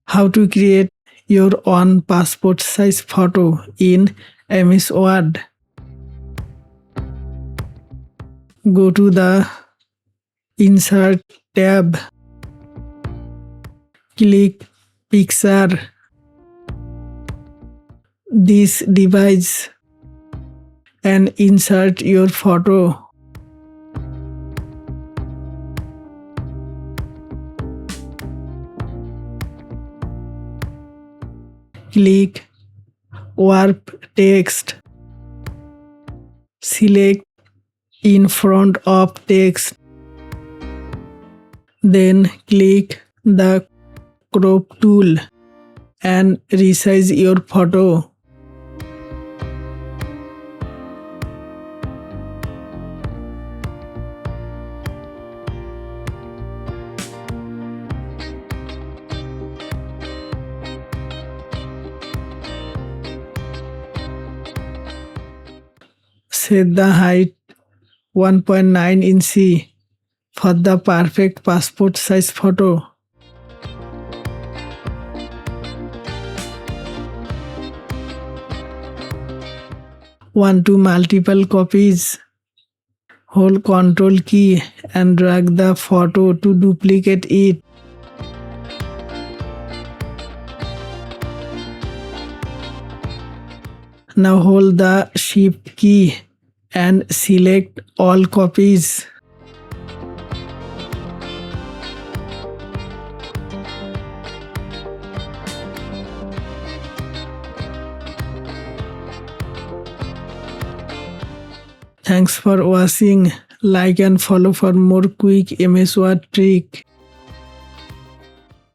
How to create your own passport size photo in MS Word. Go to the Insert tab. Click Picture. This device and insert your photo. Click Warp Text. Select in front of text. Then click the crop tool and resize your photo. Set the height 1.9 inch for the perfect passport size photo. Want to multiple copies? Hold Ctrl key and drag the photo to duplicate it. Now hold the Shift key and select all copies. Thanks for watching. Like and follow for more quick MS Word trick.